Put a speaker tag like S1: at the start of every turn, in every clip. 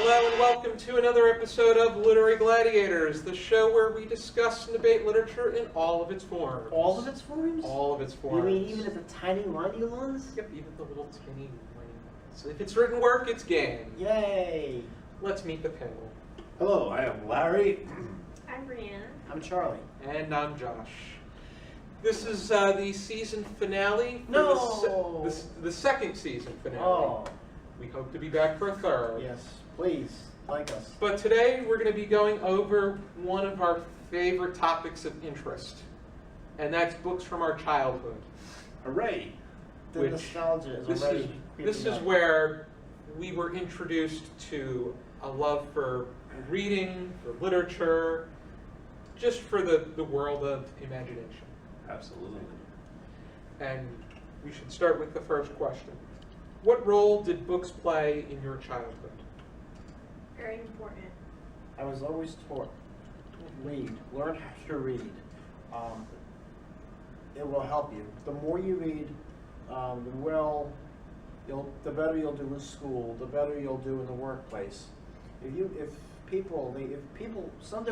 S1: Hello and welcome to another episode of Literary Gladiators, the show where we discuss and debate literature in all of its forms.
S2: All of its forms?
S1: All of its forms.
S2: You mean even at the tiny, whiny ones?
S1: Yep, even the little tiny whiny ones. If it's written work, it's game.
S2: Yay!
S1: Let's meet the panel.
S3: Hello, I am Larry.
S4: I'm Breanna.
S2: I'm Charlie.
S1: And I'm Josh. This is the season finale. For
S2: No!
S1: the second season finale.
S2: Oh.
S1: We hope to be back for a third.
S2: Yes, please, like us.
S1: But today we're going to be going over one of our favorite topics of interest, and that's books from our childhood.
S3: Hooray!
S2: The
S1: Which
S2: nostalgia is
S1: This
S2: already
S1: is
S2: creeping up.
S1: where we were introduced to a love for reading, for literature, just for the world of imagination.
S3: Absolutely.
S1: And we should start with the first question. What role did books play in your childhood?
S4: Very important.
S2: I was always taught, read, learn how to read. It will help you. The more you read, the better you'll do in school, the better you'll do in the workplace. There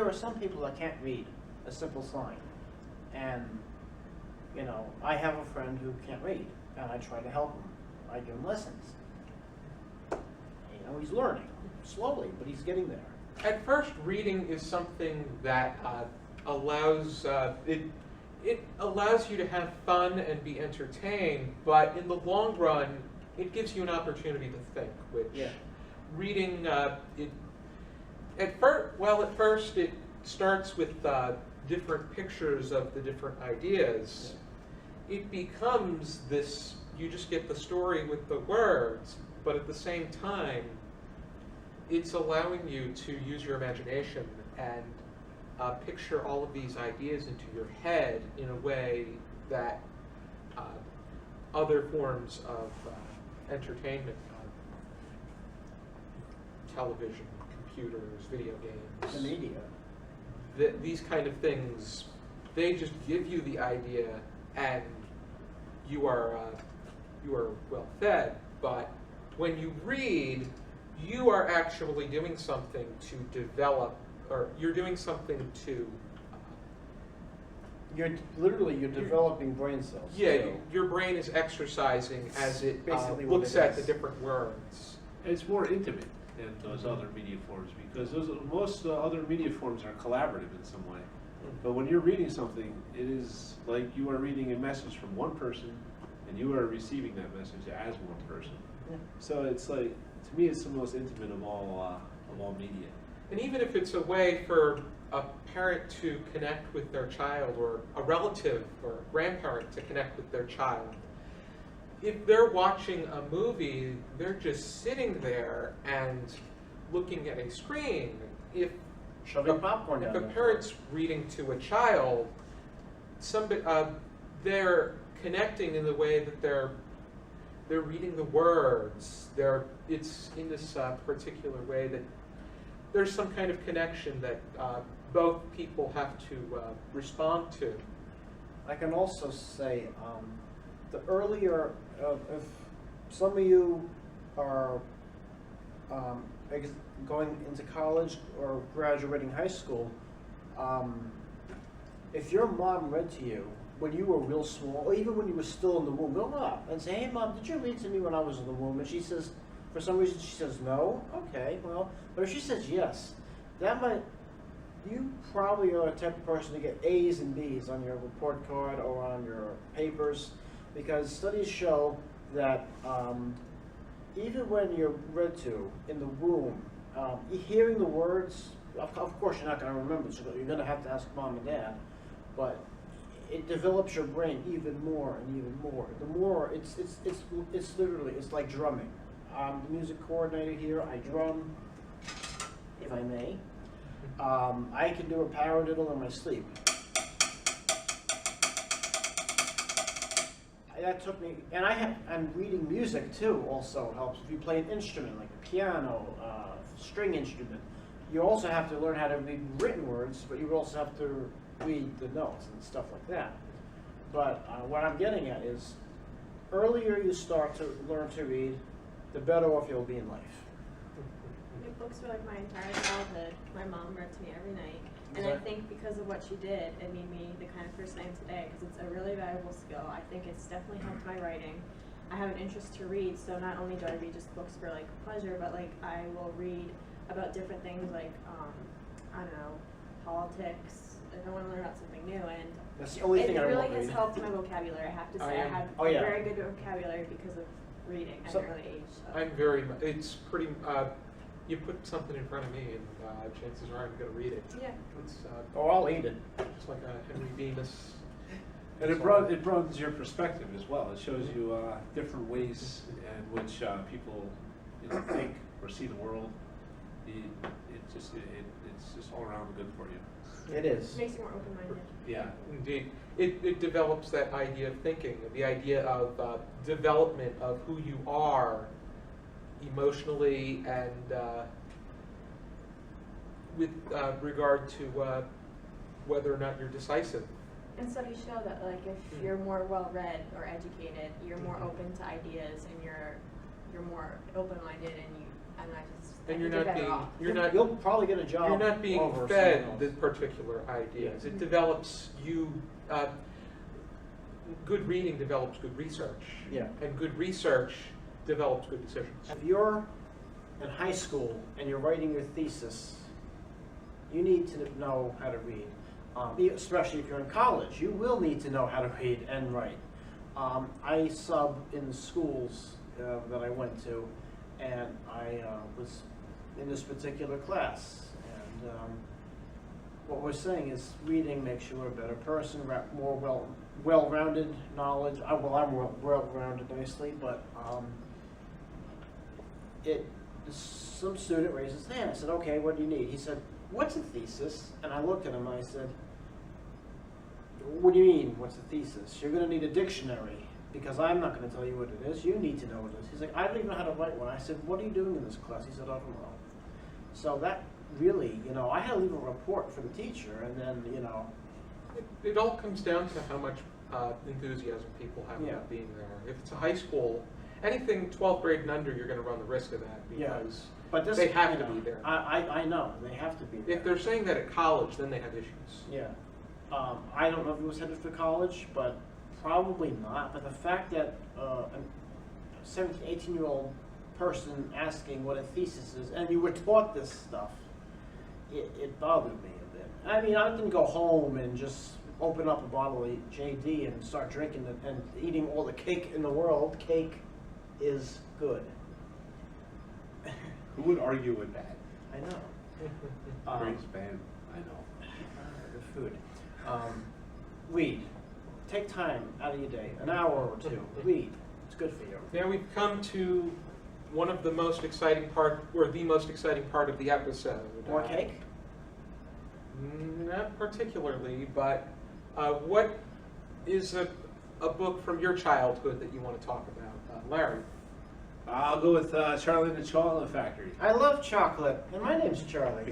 S2: are some people that can't read a simple sign. And, I have a friend who can't read, and I try to help him. I give him lessons. He's learning slowly, but he's getting there.
S1: At first, reading is something that allows it allows you to have fun and be entertained, but in the long run, it gives you an opportunity to think. Which reading at first it starts with different pictures of the different ideas. It becomes this. You just get the story with the words, but at the same time, it's allowing you to use your imagination and picture all of these ideas into your head in a way that other forms of entertainment, television, computers, video games,
S2: The media.
S1: these kind of things, they just give you the idea and you are well fed, but when you read, you are actually doing something to develop, or you're doing something to...
S2: You're developing brain cells.
S1: Yeah,
S2: so
S1: your brain is exercising as it
S2: Basically what
S1: looks
S2: it
S1: at the
S2: is.
S1: different words.
S3: And it's more intimate than those other media forms because most other media forms are collaborative in some way. But when you're reading something, it is like you are reading a message from one person and you are receiving that message as one person.
S2: Yeah.
S3: So it's like, to me, it's the most intimate of all media.
S1: And even if it's a way for a parent to connect with their child, or a relative or a grandparent to connect with their child, if they're watching a movie, they're just sitting there and looking at a screen. If
S2: Shoving popcorn down
S1: If a
S2: their
S1: parent's reading to a child, they're connecting in the way that they're reading the words. It's in this particular way that there's some kind of connection that both people have to respond to.
S2: I can also say, the earlier, if some of you are going into college or graduating high school, if your mom read to you when you were real small, or even when you were still in the womb, go up and say, "Hey, Mom, did you read to me when I was in the womb?" And she says, for some reason, she says no. Okay, well, but if she says yes, you probably are the type of person to get A's and B's on your report card or on your papers, because studies show that even when you're read to in the womb, hearing the words, of course you're not going to remember, so you're going to have to ask Mom and Dad, but it develops your brain even more and even more. The more, it's literally, it's like drumming. I'm the music coordinator here, I drum, if I may. I can do a paradiddle in my sleep. That took me, and reading music too also helps. If you play an instrument, like a piano, string instrument, you also have to learn how to read written words, but you also have to read the notes and stuff like that. But what I'm getting at is, earlier you start to learn to read, the better off you'll be in life.
S4: Like, books were like my entire childhood. My mom read to me every night. And I
S2: Exactly.
S4: think because of what she did, it made me the kind of person I am today, because it's a really valuable skill. I think it's definitely helped my writing. I have an interest to read, so not only do I read just books for like pleasure, but like I will read about different things like, I don't know, politics. If I want to learn about something new, and
S2: That's the only
S4: it
S2: thing I
S4: really
S2: won't
S4: has
S2: read.
S4: helped my vocabulary. I have to say, I have
S2: Oh, yeah.
S4: a very good vocabulary because of reading at
S2: So-
S4: an early age. So.
S1: I'm very, it's pretty, you put something in front of me and chances are I'm gonna read it.
S4: Yeah.
S1: It's
S2: Oh, I'll eat it.
S1: just like a Henry Bemis.
S3: And it broadens your perspective as well. It shows you different ways in which people think or see the world. It's just all around good for you.
S2: It is.
S4: Makes you more open-minded.
S3: Yeah.
S1: Indeed. It develops that idea of thinking, the idea of development of who you are emotionally and with regard to whether or not you're decisive.
S4: And studies show that, like, if you're more well-read or educated, you're more open to ideas, and you're more open-minded, and I
S1: And
S4: think
S1: you're not
S4: better
S1: being,
S4: off.
S1: you're not,
S2: You'll probably get a job.
S1: you're not being
S2: over
S1: fed
S2: someone
S1: the
S2: else.
S1: particular ideas.
S2: Yeah.
S1: It develops you, good reading develops good research.
S2: Yeah.
S1: And good research develops good decisions.
S2: If you're in high school and you're writing your thesis, you need to know how to read. Especially if you're in college, you will need to know how to read and write. I sub in the schools that I went to, and I was in this particular class. And what we're saying is reading makes you a better person, more well-rounded knowledge. Well, I'm well-rounded nicely, but some student raises his hand. I said, okay, what do you need? He said, what's a thesis? And I looked at him and I said, what do you mean, what's a thesis? You're going to need a dictionary, because I'm not going to tell you what it is. You need to know what it is. He's like, I don't even know how to write one. I said, what are you doing in this class? He said, I don't know. So that really, I had to leave a report for the teacher, and then,
S1: It all comes down to how much enthusiasm people have
S2: Yeah.
S1: about being there. If it's a high school, anything 12th grade and under, you're going to run the risk of that
S2: Yeah.
S1: because
S2: but this,
S1: they have to be there.
S2: I know, they have to be there.
S1: If they're saying that at college, then they have issues.
S2: Yeah. I don't know if it was headed for college, but probably not. But the fact that a 17, 18-year-old person asking what a thesis is, and you were taught this stuff, it bothered me a bit. I mean, I didn't go home and just open up a bottle of JD and start drinking it and eating all the cake in the world. Cake is good.
S3: Who would argue with that?
S2: I know.
S3: Greatest band I know.
S2: Good food. Read. Take time out of your day, an hour or two. Read. It's good for you.
S1: Now we've come to one of the most exciting part, or the most exciting part of the episode.
S2: More cake?
S1: Not particularly, but what is a book from your childhood that you want to talk about? Larry?
S3: I'll go with Charlie and the Chocolate Factory.
S2: I love chocolate, and my name's Charlie.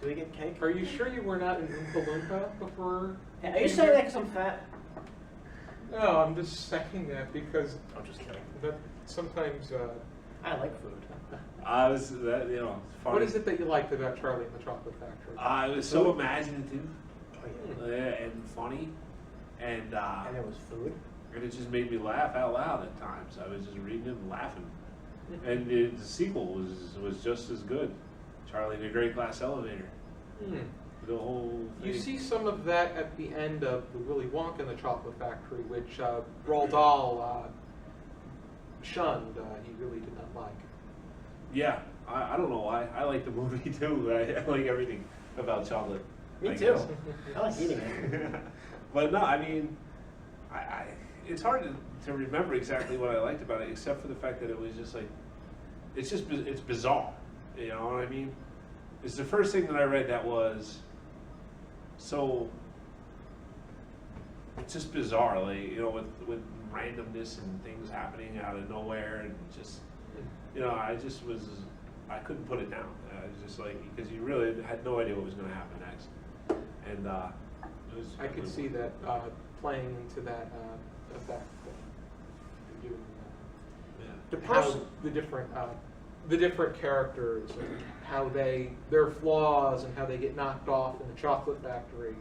S2: Do we get cake?
S1: Are you sure you were not an Oompa Loompa before?
S2: Are you saying that because I'm fat?
S1: No, I'm just saying that because
S2: I'm just kidding.
S1: that sometimes.
S2: I like food.
S3: I was, funny.
S1: What is it that you liked about Charlie and the Chocolate Factory?
S3: It was so imaginative
S2: Oh, yeah.
S3: and funny, and
S2: And it was food.
S3: it just made me laugh out loud at times. I was just reading it and laughing. And the sequel was just as good. Charlie and the Great Glass Elevator.
S1: Hmm.
S3: The whole thing.
S1: You see some of that at the end of the Willy Wonka and the Chocolate Factory, which Roald Dahl shunned. He really did not like.
S3: Yeah, I don't know why. I like the movie too. I like everything about chocolate.
S2: Me
S3: I
S2: too.
S3: guess.
S2: I like eating it.
S3: But no, I mean, it's hard to remember exactly what I liked about it, except for the fact that it was just like, it's bizarre. You know what I mean? It's the first thing that I read that was so, it's just bizarre, like, with randomness and things happening out of nowhere, and just, I couldn't put it down. I was just like, because you really had no idea what was going to happen next. And it was.
S1: I could see that playing into that effect. You,
S2: The
S1: how
S2: person.
S1: the different characters and how their flaws and how they get knocked off in the chocolate factory.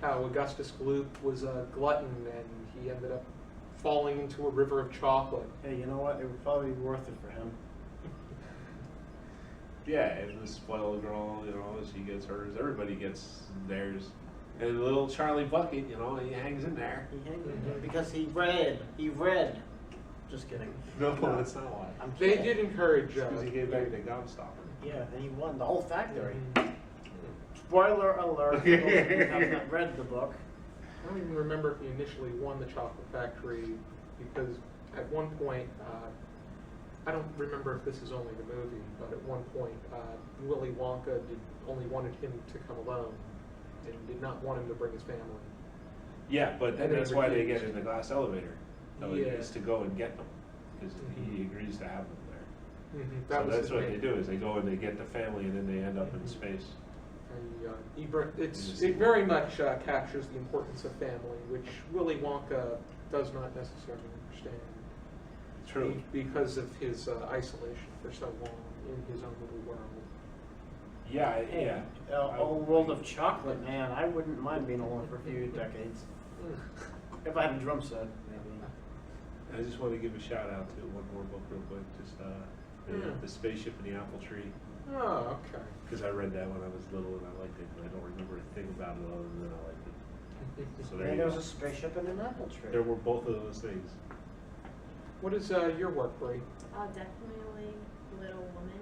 S1: How Augustus Gloop was a glutton and he ended up falling into a river of chocolate.
S2: Hey, you know what? It would probably be worth it for him.
S3: Yeah, and the spoiled girl, you know, she gets hers. Everybody gets theirs. And little Charlie Bucket, you know, he hangs in there.
S2: He hated it because he read. He read. Just kidding.
S3: No, that's not why.
S2: I'm
S1: They
S2: kidding.
S1: did encourage.
S3: Because he gave back the Gobstopper.
S2: Yeah, and he won the whole factory.
S1: Mhm.
S2: Spoiler alert for those of you who have not read the book.
S1: I don't even remember if he initially won the chocolate factory because at one point, I don't remember if this is only the movie, but at one point, Willy Wonka only wanted him to come alone and did not want him to bring his family.
S3: Yeah, but then
S1: And they
S3: that's why they
S1: refused.
S3: get in the glass elevator. So
S1: Yeah.
S3: is to go and get them. Because
S1: Mhm.
S3: he agrees to have them there.
S1: That
S3: So
S1: was
S3: that's
S1: his
S3: what
S1: main-
S3: they do, is they go and they get the family and then they end up in
S1: Mhm.
S3: space.
S1: And, it very much captures the importance of family, which Willy Wonka does not necessarily understand.
S3: True.
S1: Because of his isolation for so long in his own little world.
S3: Yeah,
S2: Hey,
S3: yeah.
S2: a whole world of chocolate, man. I wouldn't mind being alone for a few decades. If I had a drum set, maybe.
S3: I just want to give a shout out to one more book real quick, just the Spaceship and the Apple Tree.
S1: Oh, okay.
S3: Because I read that when I was little and I liked it, but I don't remember a thing about it other than I liked it. So there
S2: And
S3: you
S2: there was
S3: go.
S2: a spaceship and an apple tree.
S3: There were both of those things.
S1: What is your work, Bree?
S4: Definitely Little Woman.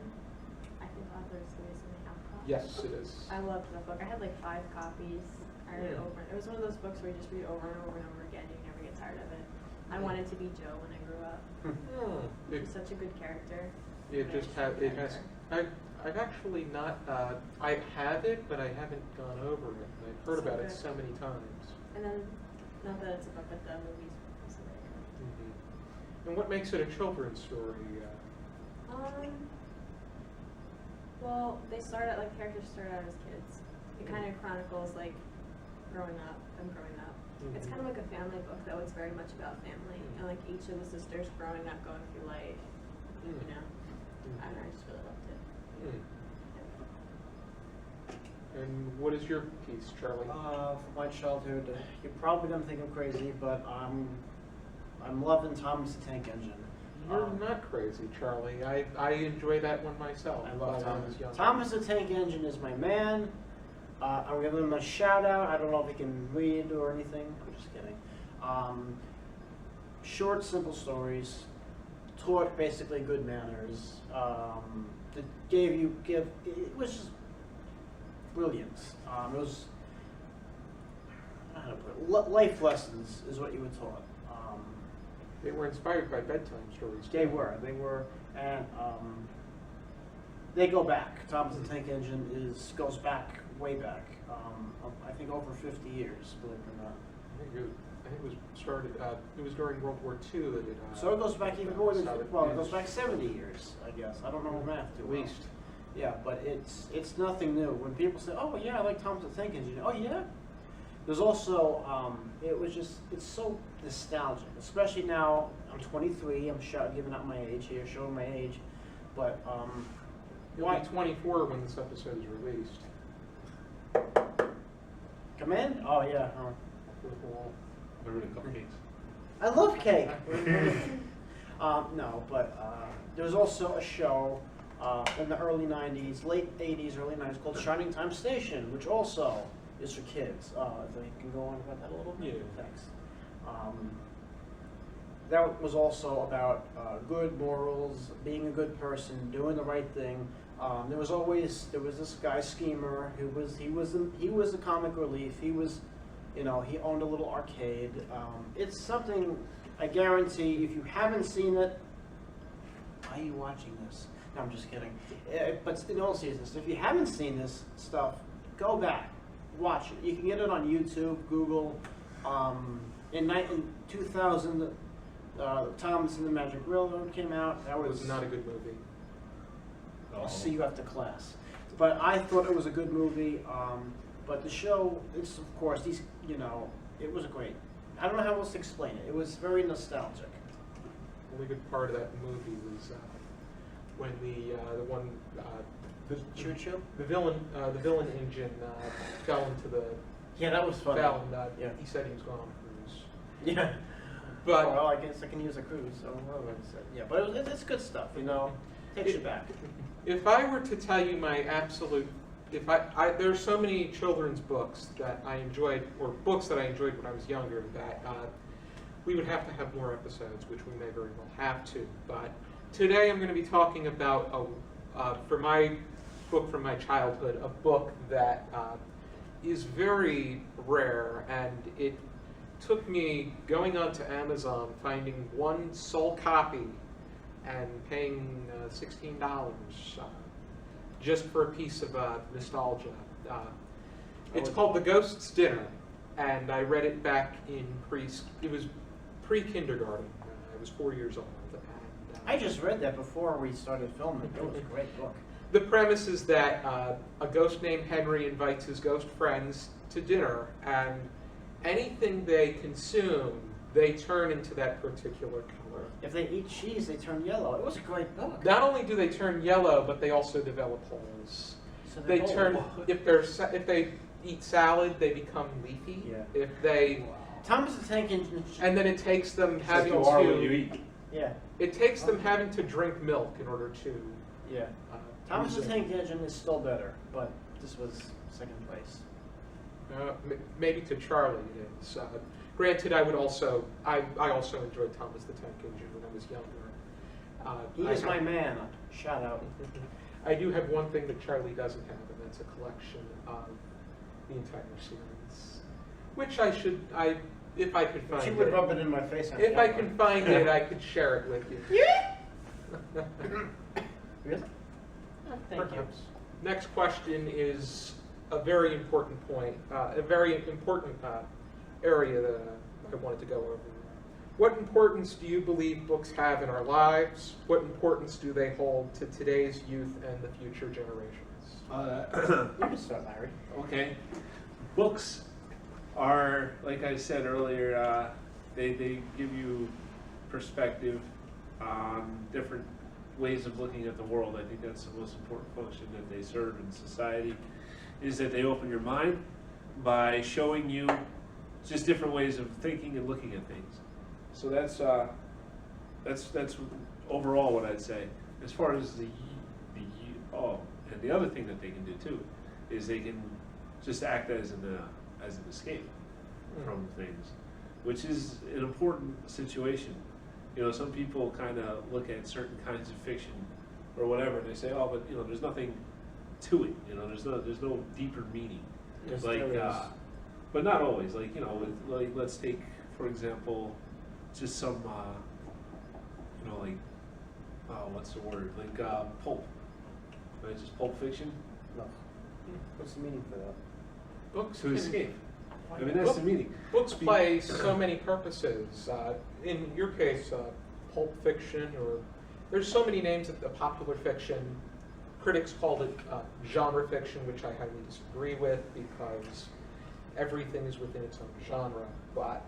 S4: I think authors recently have copies.
S1: Yes, it is.
S4: I loved that book. I had like 5 copies. I read it over. It was one of those books where you just read over and over and over again. You never get tired of it. I wanted to be Joe when I grew up.
S1: It,
S4: She's such a good character.
S1: it just it has. I've actually not. I have it, but I haven't gone over it. And I've heard
S4: So
S1: about it
S4: good.
S1: so many times.
S4: And then, not that it's a book, but the movies. Also very good.
S1: And what makes it a children's story?
S4: Well, they start out, like, characters start out as kids. It kind of chronicles, like, them growing up. It's kind of like a family book, though. It's very much about family. And, like, each of the sisters growing up, going through life, you know. I don't know, I just really loved it.
S1: And what is your piece, Charlie?
S2: For my childhood, you're probably gonna think I'm crazy, but I'm loving Thomas the Tank Engine.
S1: You're not crazy, Charlie. I enjoy that one myself.
S2: I love
S1: when was young.
S2: Thomas the Tank Engine is my man. I'm giving him a shout out. I don't know if he can read or anything. I'm just kidding. Short, simple stories. Taught basically good manners. That it was just brilliant. It was, I don't know how to put it, life lessons is what you were taught.
S1: They were inspired by bedtime stories. too.
S2: They were, and they go back. Thomas the Tank Engine goes back, way back. I think over 50 years, believe it or not.
S1: I think it was started. It was during World War II that it.
S2: So it goes back even more than,
S1: started.
S2: well, it goes back 70 years, I guess. I don't know math too
S1: At
S2: well.
S1: least.
S2: Yeah, but it's nothing new. When people say, "Oh yeah, I like Thomas the Tank Engine," oh yeah. There's also it's so nostalgic, especially now. I'm 23. I'm giving out my age here, showing my age, but
S1: You'll be 24 when this episode is released.
S2: come in. Oh yeah.
S3: Remember the cupcakes?
S2: I love cake. No, but there was also a show in the early 90s, late 80s, early 90s called Shining Time Station, which also is for kids. If I can go on about that a little bit.
S1: Yeah.
S2: Thanks. That was also about good morals, being a good person, doing the right thing. There was this guy schemer who he was a comic relief. He was, he owned a little arcade. It's something I guarantee if you haven't seen it, why are you watching this? No, I'm just kidding. But in all seriousness, if you haven't seen this stuff, go back, watch it. You can get it on YouTube, Google. In 2000, Thomas and the Magic Railroad came out. That
S1: It was not a good movie.
S2: I'll see you after class. But I thought it was a good movie. But the show, it's of course it was great. I don't know how else to explain it. It was very nostalgic.
S1: only good part of that movie was when the one the
S2: Choo Choo?
S1: the villain engine fell into the
S2: Yeah, that was funny.
S1: fell and
S2: Yeah.
S1: he said he was going on a cruise.
S2: Yeah.
S1: But
S2: well, I guess I can use a cruise, so what am I gonna say? Yeah, but it's good stuff, you know. Takes you back.
S1: if I were to tell you my absolute, if there's so many children's books that I enjoyed, or books that I enjoyed when I was younger, that we would have to have more episodes, which we may very well have to. But today I'm going to be talking about, for my book from my childhood, a book that is very rare, and it took me going onto Amazon, finding one sole copy, and paying $16 just for a piece of nostalgia. It's called The Ghost's Dinner, and I read it back in it was pre-kindergarten. I was 4 years old. And,
S2: I just read that before we started filming. It was a great book.
S1: the premise is that a ghost named Henry invites his ghost friends to dinner, and anything they consume, they turn into that particular color.
S2: If they eat cheese, they turn yellow. It was a great book.
S1: Not only do they turn yellow, but they also develop holes.
S2: So
S1: They
S2: they're
S1: turn
S2: gold.
S1: if they eat salad, they become leafy.
S2: Yeah.
S1: If they
S2: Thomas the Tank Engine.
S1: and then it takes them
S3: It's like
S1: having
S3: you are when you
S1: to
S3: eat.
S2: Yeah,
S1: it takes them having to drink milk in order to.
S2: yeah.
S1: Uh,
S2: Thomas the
S1: use it.
S2: Tank Engine is still better, but this was second place.
S1: Maybe to Charlie it is. Granted, I also enjoyed Thomas the Tank Engine when I was younger.
S2: He is my man. Shout out.
S1: I do have one thing that Charlie doesn't have, and that's a collection of the entire series, which if I could find
S2: She
S1: it.
S2: would rub it in my face.
S1: If I can find it, I could share it with you.
S2: Really? Thank you.
S1: Perhaps. Next question is a very important point, a very important area that I wanted to go over. What importance do you believe books have in our lives? What importance do they hold to today's youth and the future generations?
S2: You can start, Larry.
S3: Okay. Books are, like I said earlier, they give you perspective on different ways of looking at the world. I think that's the most important function that they serve in society, is that they open your mind by showing you just different ways of thinking and looking at things. So that's overall what I'd say. As far as and the other thing that they can do too is they can just act as an escape from things, which is an important situation. You know, some people kind of look at certain kinds of fiction or whatever, and they say, "Oh, but you know, there's nothing to it. You know, there's no deeper meaning."
S2: Yes,
S3: Like,
S2: there is.
S3: but not always. Like, you know, like let's take for example, just some, you know, like, what's the word? Like pulp, right? Just Pulp Fiction.
S2: No. What's the meaning for that?
S1: Books
S3: To
S1: can-
S3: escape. I mean, that's the meaning.
S1: Books play so many purposes. In your case, Pulp Fiction, or there's so many names of the popular fiction. Critics called it genre fiction, which I highly disagree with because everything is within its own genre. But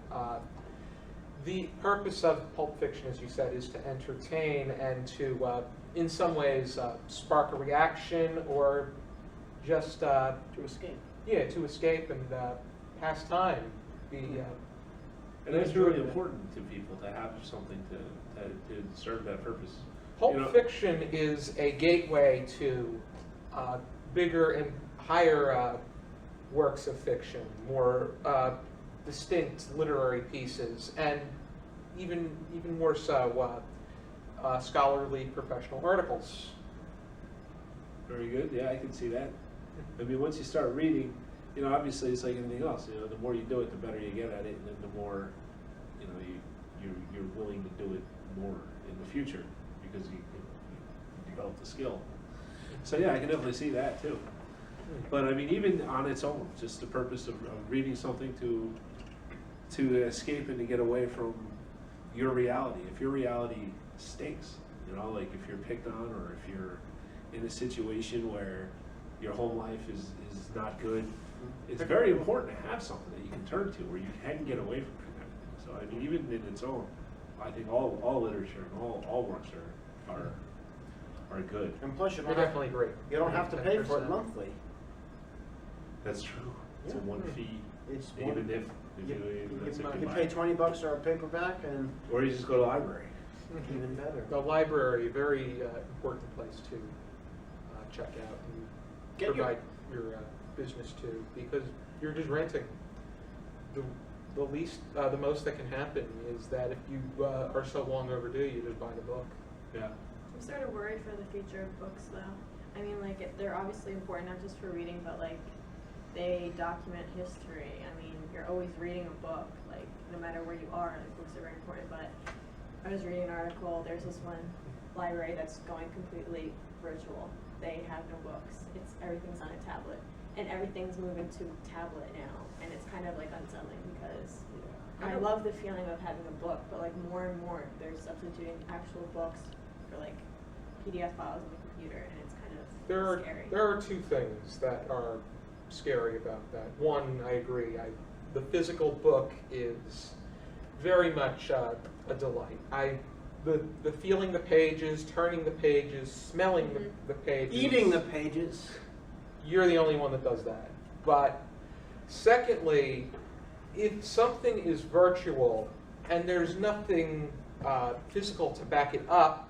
S1: the purpose of Pulp Fiction, as you said, is to entertain and to, in some ways, spark a reaction or just
S2: To escape.
S1: to escape and pass time.
S3: And that's really important to people to have something to serve that purpose.
S1: Pulp
S3: You know-
S1: Fiction is a gateway to bigger and higher works of fiction, more distinct literary pieces, and even more so scholarly professional articles.
S3: Very good. Yeah, I can see that. I mean, once you start reading, you know, obviously it's like anything else. You know, the more you do it, the better you get at it, and then the more, you know, you're willing to do it more in the future because you develop the skill. So yeah, I can definitely see that too. But I mean, even on its own, just the purpose of reading something to escape and to get away from your reality. If your reality stinks, you know, like if you're picked on or if you're in a situation where your home life is not good, it's very important to have something that you can turn to where you can get away from everything. So I mean, even in its own, I think all literature and all works are good.
S2: And plus,
S1: They're definitely great.
S2: you don't have to pay for it
S1: 10%.
S2: monthly.
S3: That's true. It's a
S2: Yeah.
S3: one fee,
S2: It's
S3: even if
S2: you,
S3: that's if you
S2: you
S3: buy
S2: pay
S3: it.
S2: $20 for a paperback, and
S3: Or you just go to the library.
S2: even better.
S1: The library, very important place to check out and
S2: Get your-
S1: provide your business to, because you're just renting. The least, the most that can happen is that if you are so long overdue, you just buy the book.
S3: Yeah.
S4: I'm sort of worried for the future of books, though. I mean, like, they're obviously important, not just for reading, but, like, they document history. I mean, you're always reading a book, like, no matter where you are, like, books are very important. But I was reading an article, there's this one library that's going completely virtual. They have no books. Everything's on a tablet. And everything's moving to tablet now. And it's kind of, like, unsettling because I love the feeling of having a book, but, like, more and more they're substituting actual books for, like, PDF files on the computer, and it's kind of scary.
S1: There are two things that are scary about that. One, I agree. The physical book is very much a delight. The feeling the pages, turning the pages, smelling the pages,
S2: Eating the pages.
S1: You're the only one that does that. But secondly, if something is virtual and there's nothing physical to back it up,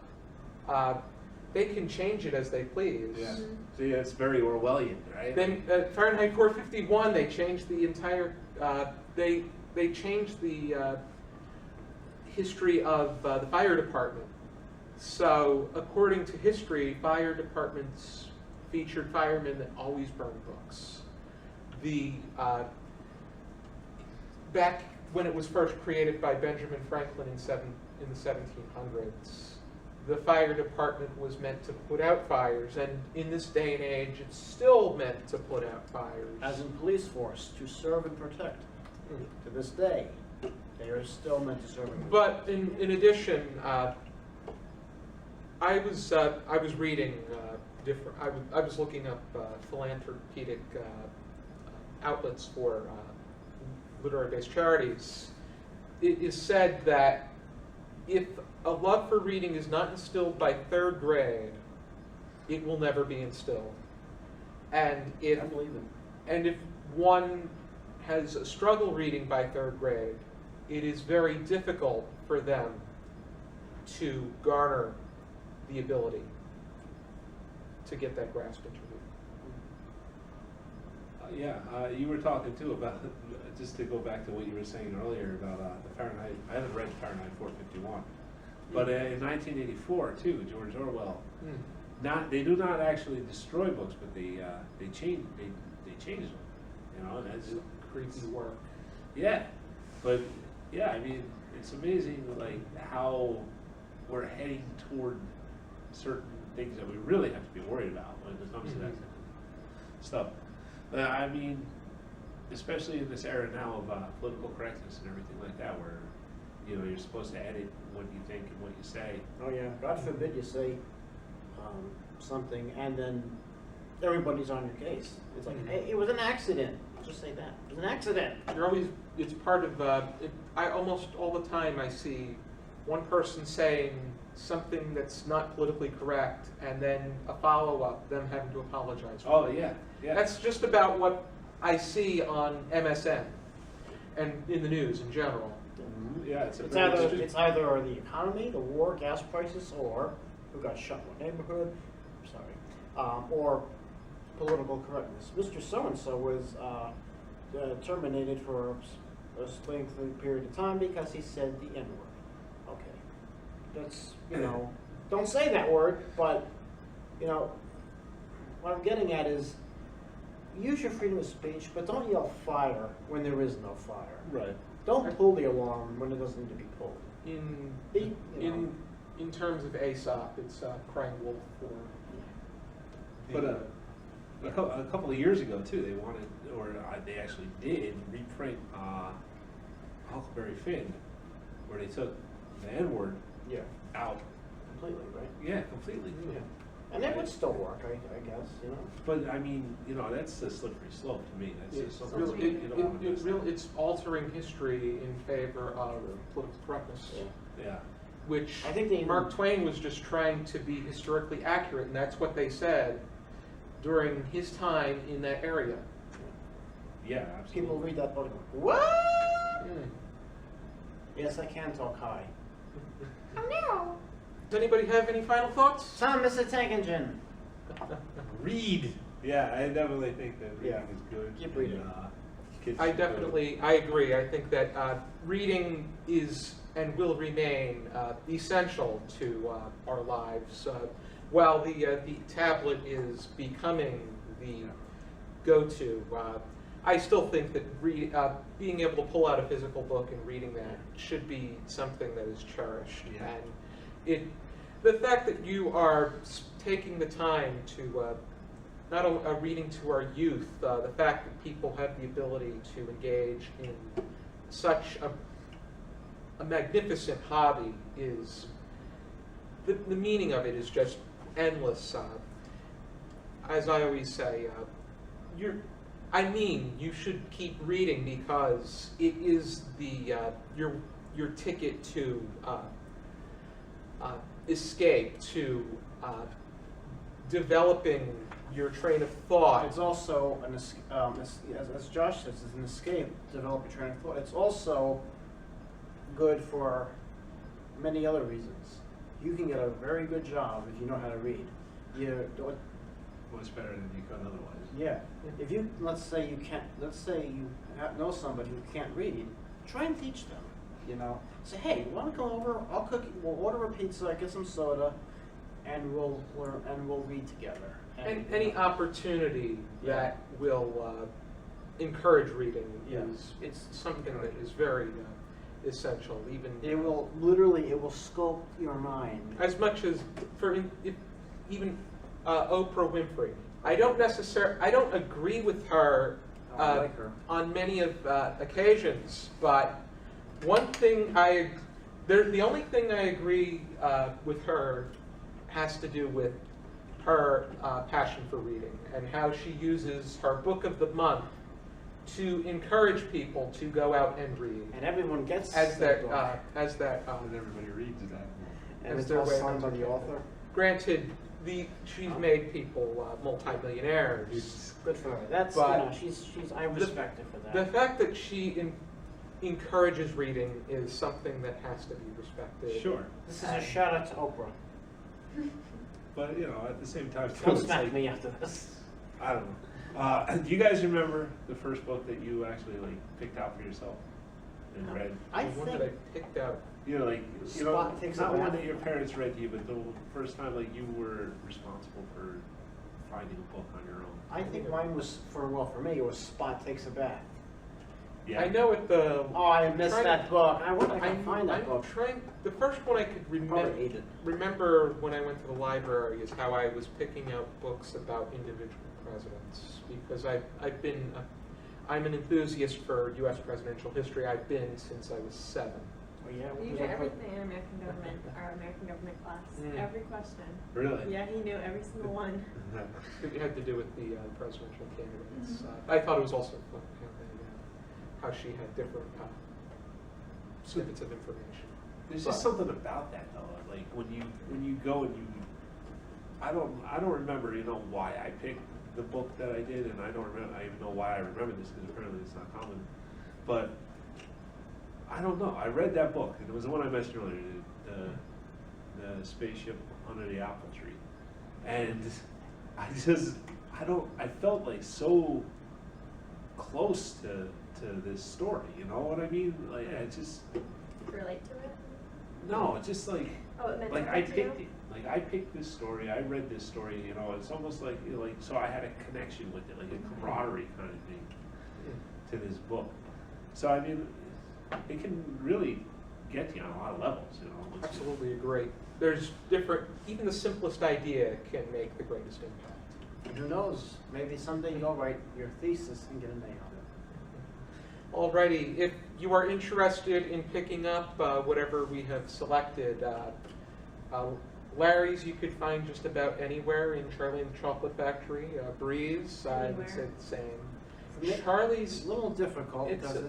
S1: they can change it as they please.
S3: Yeah. See, it's very Orwellian, right?
S1: Then Fahrenheit 451, they changed the entire. They changed the history of the fire department. So, according to history, fire departments featured firemen that always burned books. Back when it was first created by Benjamin Franklin in the 1700s, the fire department was meant to put out fires, and in this day and age, it's still meant to put out fires.
S2: As in police force, to serve and protect. To this day, they are still meant to serve and protect.
S1: But in addition, I was reading different. I was looking up philanthropic outlets for literary-based charities. It is said that if a love for reading is not instilled by third grade, it will never be instilled. And if
S2: I believe it.
S1: and if one has a struggle reading by third grade, it is very difficult for them to garner the ability to get that grasp into reading.
S3: You were talking too about, just to go back to what you were saying earlier about the Fahrenheit. I haven't read Fahrenheit 451, but in 1984 too, George Orwell. They do not actually destroy books, but they change them. You know, and that's
S1: Creepy work.
S3: yeah. But yeah, I mean, it's amazing like how we're heading toward certain things that we really have to be worried about when it comes to that kind of stuff. But I mean, especially in this era now of political correctness and everything like that, where you're supposed to edit what you think and what you say.
S2: Oh yeah. God forbid you say something and then everybody's on your case. It's like, hey, it was an accident. Just say that. It was an accident.
S1: It's part of, I almost all the time I see one person saying something that's not politically correct and then a follow-up, them having to apologize for
S3: Oh
S1: it.
S3: yeah, yeah.
S1: That's just about what I see on MSN and in the news in general.
S3: Yeah,
S2: It's either the economy, the war, gas prices, or who got shot in what neighborhood. Sorry, or political correctness. Mr. So-and-so was terminated for a lengthy period of time because he said the N-word. Okay, that's don't say that word, but what I'm getting at is use your freedom of speech, but don't yell fire when there is no fire.
S3: Right.
S2: Don't pull the alarm when it doesn't need to be pulled.
S1: In terms of Aesop, it's crying wolf for.
S3: But a couple of years ago too, they wanted, or they actually did, reprint Huckleberry Finn, where they took the N-word
S2: Yeah,
S3: out.
S2: completely, right?
S3: Yeah, completely.
S2: Yeah. And then might still work, I guess, you know.
S3: But I mean, you know, that's a slippery slope to me. That's just
S1: It's,
S3: something
S1: real,
S3: you don't want to mess up.
S1: it's altering history in favor of political correctness,
S3: Yeah.
S1: which
S2: I think they
S1: Mark Twain was just trying to be historically accurate, and that's what they said during his time in that area.
S3: Yeah, absolutely.
S2: People read that book and go, what?
S1: Mm.
S2: Yes, I can talk high.
S4: Oh no!
S1: Does anybody have any final thoughts?
S2: Tom, Mr. Tank Engine.
S3: Read. Yeah, I definitely think that reading
S2: Yeah.
S3: is good.
S2: Keep reading.
S3: Kids
S1: I
S3: should go-
S1: definitely, I agree. I think that reading is and will remain essential to our lives. While the tablet is becoming the go-to, I still think that being able to pull out a physical book and reading that should be something that is cherished.
S3: Yeah.
S1: And the fact that you are taking the time to not only reading to our youth, the fact that people have the ability to engage in such a magnificent hobby is, the meaning of it is just endless. As I always say, you should keep reading because it is your ticket to escape, to developing your train of thought.
S2: It's also, as Josh says, it's an escape to develop your train of thought. It's also good for many other reasons. You can get a very good job if you know how to read.
S3: Much better than you could otherwise.
S2: Yeah. If you, let's say you know somebody who can't read, try and teach them. You know, say, hey, you want to come over? I'll cook. We'll order a pizza, get some soda, and we'll learn and we'll read together.
S1: And any opportunity that will encourage reading is it's something that is very essential. Even
S2: it will sculpt your mind.
S1: as much as even Oprah Winfrey. I don't agree with her,
S2: I like her.
S1: on many of occasions, but one thing the only thing I agree with her has to do with her passion for reading and how she uses her book of the month to encourage people to go out and read.
S2: And everyone gets
S1: As
S2: that
S1: that,
S2: book.
S3: And everybody reads that.
S2: And
S1: as
S2: it's
S1: their
S2: all
S1: way of
S2: signed by the
S1: entertainment.
S2: author.
S1: Granted, she's made people multimillionaires.
S2: Good for her. That's
S1: But
S2: she's I respect her for that.
S1: The fact that she encourages reading is something that has to be respected.
S3: Sure.
S2: This is a shout out to Oprah.
S3: But, you know, at the same time, too,
S2: Don't
S3: it's
S2: smack
S3: like,
S2: me after this.
S3: I don't know. Do you guys remember the first book that you actually picked out for yourself and read?
S2: I
S1: The one that I
S2: think
S1: picked out.
S3: You know,
S2: Spot takes
S3: not
S2: a
S3: one
S2: bath.
S3: that your parents read to you, but the first time you were responsible for finding a book on your own.
S2: I think mine was for me it was Spot Takes a Bath.
S3: Yeah.
S1: I know at the.
S2: Oh, I missed
S1: Trying
S2: that
S1: to-
S2: book. I wonder if I can find that
S1: I'm
S2: book.
S1: trying. The first one I could
S2: Probably ate it.
S1: remember when I went to the library is how I was picking out books about individual presidents because I'm an enthusiast for U.S. presidential history. I've been since I was 7.
S2: Oh, yeah.
S4: He knew everything in American government, our American government class.
S1: Mm.
S4: Every question.
S3: Really?
S4: Yeah, he knew every single one.
S1: It had to do with the presidential candidates. I thought it was also fun how she had different snippets of information.
S3: There's just something about that though. Like when you go and I don't remember why I picked the book that I did, and I even know why I remember this because apparently it's not common. But I don't know. I read that book, and it was the one I mentioned earlier, the spaceship under the apple tree, and I felt like so close to this story. You know what I mean? Like I just.
S4: Relate to it?
S3: No, it's just like
S4: Oh, it meant
S3: I
S4: something to you?
S3: picked it. Like I picked this story. I read this story. It's almost like so I had a connection with it, like a camaraderie kind of thing to this book. So I mean, it can really get you on a lot of levels. It's just-
S1: Absolutely agree. There's even the simplest idea can make the greatest impact.
S2: And who knows? Maybe someday you'll write your thesis and get an A on it.
S1: Alrighty, if you are interested in picking up whatever we have selected, Larry's you could find just about anywhere in Charlie and the Chocolate Factory. Breeze, I would say the same.
S2: For me,
S1: Charlie's,
S2: it's a little difficult
S1: it's
S2: because
S1: a-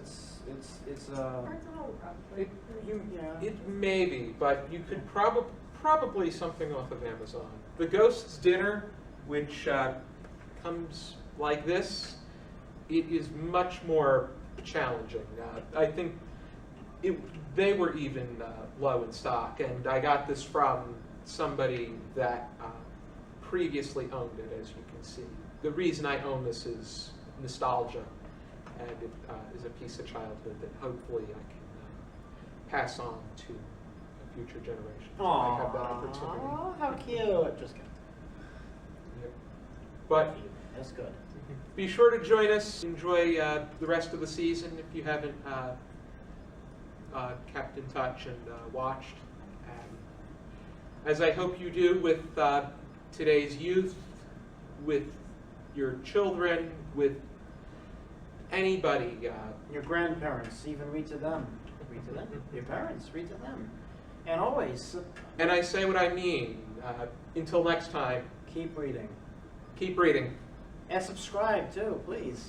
S2: it's
S4: Barnes and Noble probably.
S1: it may be, but you could probably something off of Amazon. The Ghost's Dinner, which comes like this, it is much more challenging. I think they were even low in stock, and I got this from somebody that previously owned it, as you can see. The reason I own this is nostalgia, and it is a piece of childhood that hopefully I can pass on to a future generation. if I have that opportunity.
S2: Aw, how cute! Just kidding.
S1: Yep. But
S2: That's good.
S1: be sure to join us. Enjoy the rest of the season if you haven't kept in touch and watched. As I hope you do with today's youth, with your children, with anybody.
S2: Your grandparents, even read to them. Read to them. Your parents, read to them. And always
S1: And I say what I mean. Until next time,
S2: keep reading.
S1: keep reading.
S2: And subscribe too, please.